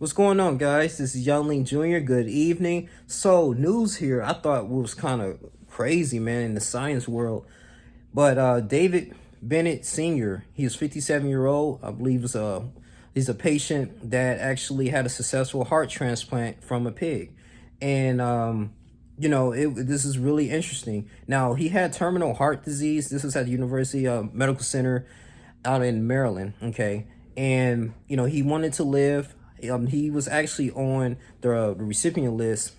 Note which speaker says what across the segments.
Speaker 1: What's going on, guys? This is Youngling Jr. Good evening. So, news here I thought was kind of crazy, man, in the science world. But David Bennett Sr., he's 57-year-old. I believe he's a patient that actually had a successful heart transplant from a pig. And, this is really interesting. Now, he had terminal heart disease. This was at the University Medical Center out in Maryland, okay? And, he wanted to live. He was actually on the recipient list,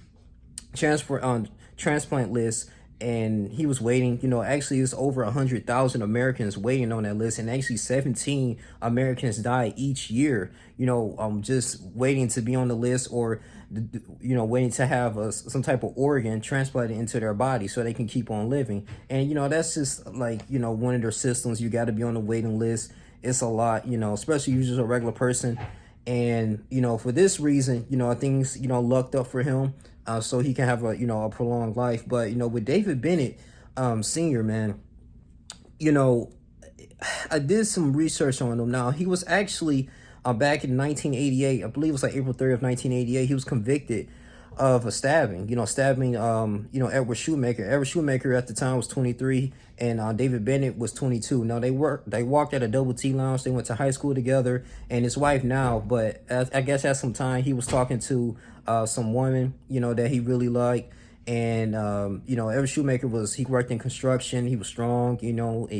Speaker 1: transplant list, and he was waiting. Actually, it's over 100,000 Americans waiting on that list, and actually 17 Americans die each year. Just waiting to be on the list, or waiting to have some type of organ transplanted into their body so they can keep on living. And that's just like one of their systems. You got to be on the waiting list. It's a lot, especially if you're just a regular person. And for this reason, things lucked up for him, so he can have a prolonged life. But with David Bennett Sr., man, I did some research on him. Now, he was actually back in 1988, I believe it was like April 3rd of 1988, he was convicted of a stabbing, Edward Shoemaker. Edward Shoemaker at the time was 23, and David Bennett was 22. Now, they walked at a double T lounge. They went to high school together, and his wife now, but I guess at some time he was talking to some woman, that he really liked. And Edward Shoemaker he worked in construction. He was strong, he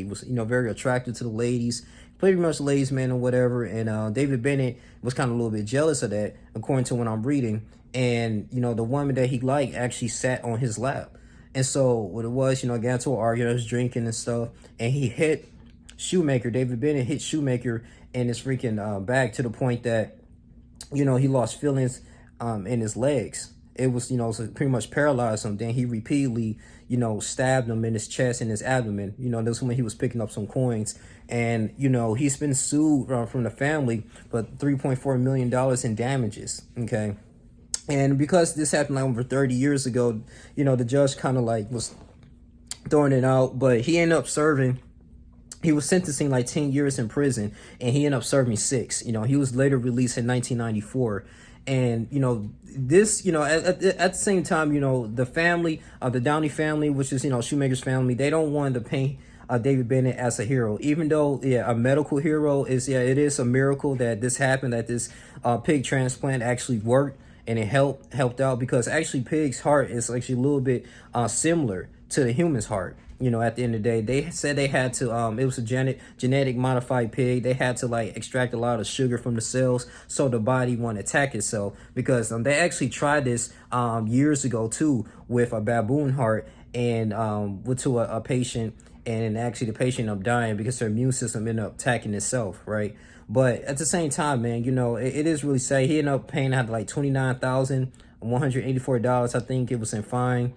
Speaker 1: was very attractive to the ladies, pretty much the ladies man or whatever. And David Bennett was kind of a little bit jealous of that, according to what I'm reading. And the woman that he liked actually sat on his lap. And so what it was, got into an argument, was drinking and stuff, and he hit Shoemaker. David Bennett hit Shoemaker in his freaking back, to the point that he lost feelings in his legs. It was, so pretty much paralyzed him. Then he repeatedly, stabbed him in his chest and his abdomen. This when he was picking up some coins. And, he's been sued from the family for $3.4 million in damages. Okay. And because this happened like over 30 years ago, the judge kind of like was throwing it out. But he ended up he was sentencing like 10 years in prison, and he ended up serving 6. He was later released in 1994. And this at the same time, the family, the Downey family, which is Shoemaker's family, they don't want to paint David Bennett as a hero, even though a medical hero is. It is a miracle that this happened, that this pig transplant actually worked, and it helped out, because actually pig's heart is actually a little bit similar to the human's heart. At the end of the day, they said they had to, it was a genetic modified pig. They had to like extract a lot of sugar from the cells so the body won't attack itself, because they actually tried this years ago too with a baboon heart, and went to a patient, and actually the patient ended up dying because their immune system ended up attacking itself, right? But at the same time, man, it is really sad. He ended up paying out like $29,184, I think it was, in fine.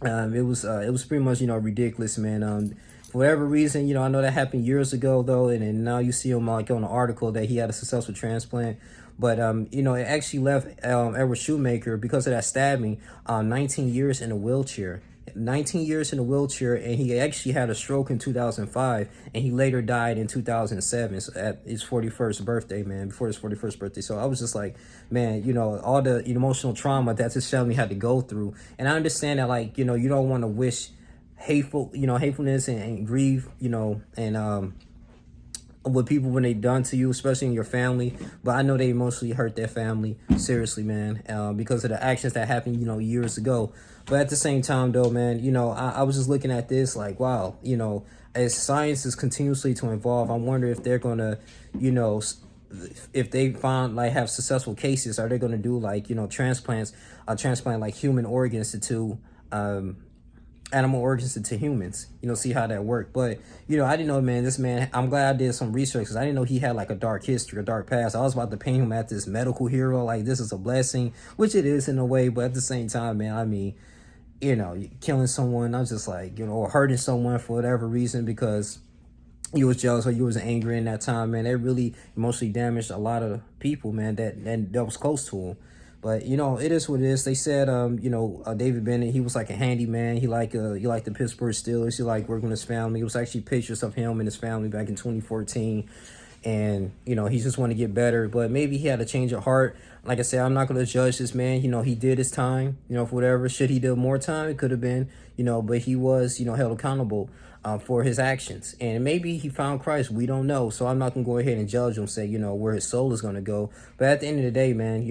Speaker 1: It was pretty much ridiculous, man. For whatever reason, I know that happened years ago though, and now you see him like on the article that he had a successful transplant. But it actually left Edward Shoemaker, because of that stabbing, 19 years in a wheelchair. 19 years in a wheelchair, and he actually had a stroke in 2005, and he later died in 2007, so at his 41st birthday, man, before his 41st birthday. So I was just like, man, all the emotional trauma that this family had to go through. And I understand that, like, you don't want to wish hatefulness and grief, and with people when they done to you, especially in your family. But I know they emotionally hurt their family seriously, man, because of the actions that happened, years ago. But at the same time, though, man, I was just looking at this like, wow, as science is continuously to evolve, I wonder if they're gonna, if they have successful cases, are they gonna do like transplant like human organs to animal organs into humans, see how that worked. But I didn't know, man, this man, I'm glad I did some research, because I didn't know he had like a dark history, a dark past. I was about to paint him as this medical hero, like this is a blessing, which it is in a way. But at the same time, man, I mean, killing someone, I was just like, or hurting someone for whatever reason, because you was jealous or you was angry in that time, man, it really emotionally damaged a lot of people, man, that was close to him. But it is what it is. They said David Bennett, he was like a handyman. He liked the Pittsburgh Steelers. He liked working with his family. It was actually pictures of him and his family back in 2014. and he just want to get better. But maybe he had a change of heart. Like I said, I'm not going to judge this man. He did his time, for whatever. Should he do more time? It could have been, but he was, held accountable for his actions. And maybe he found Christ. We don't know. So I'm not going to go ahead and judge him, say, where his soul is going to go. But at the end of the day, man,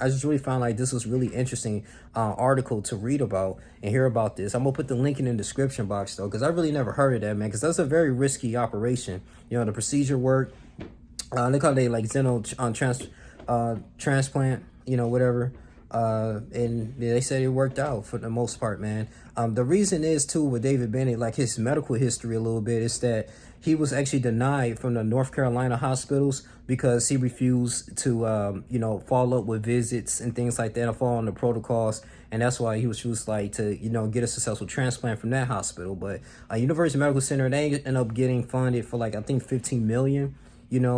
Speaker 1: I just really found like this was really interesting article to read about and hear about this. I'm going to put the link in the description box, though, because I really never heard of that, man, because that's a very risky operation. The procedure work. They call it like transplant, whatever. And they said it worked out for the most part, man. The reason is too with David Bennett, like his medical history a little bit, is that he was actually denied from the North Carolina hospitals because he refused to, follow up with visits and things like that and follow on the protocols. And that's why he was just like to, get a successful transplant from that hospital. But University Medical Center, they ended up getting funded for like, I think 15 million,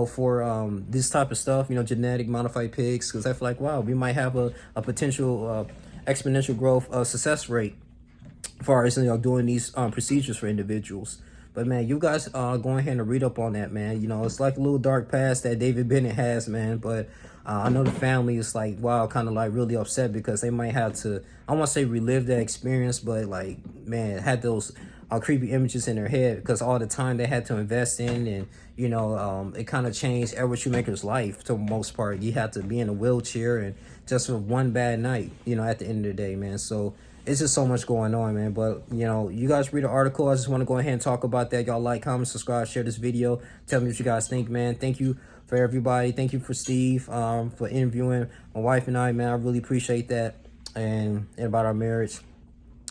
Speaker 1: for this type of stuff, genetic modified pigs, because I feel like, wow, we might have a potential exponential growth success rate as far as doing these procedures for individuals. But man, you guys go ahead and read up on that, man. It's like a little dark past that David Bennett has, man. But I know the family is like, wow, kind of like really upset because they might have to, I want to say relive that experience, but like, man, had those creepy images in their head because all the time they had to invest in, and it kind of changed Edward Shoemaker's life to the most part. He had to be in a wheelchair and just for one bad night, at the end of the day, man. So it's just so much going on, man. But you guys read the article. I just want to go ahead and talk about that. Y'all like, comment, subscribe, share this video. Tell me what you guys think, man. Thank you for everybody. Thank you for Steve for interviewing my wife and I, man. I really appreciate that. And about our marriage,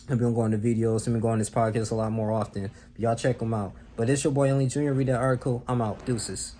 Speaker 1: I've been going to videos. I've been going to this podcast a lot more often. Y'all check them out. But it's your boy Only Jr. Read that article. I'm out. Deuces.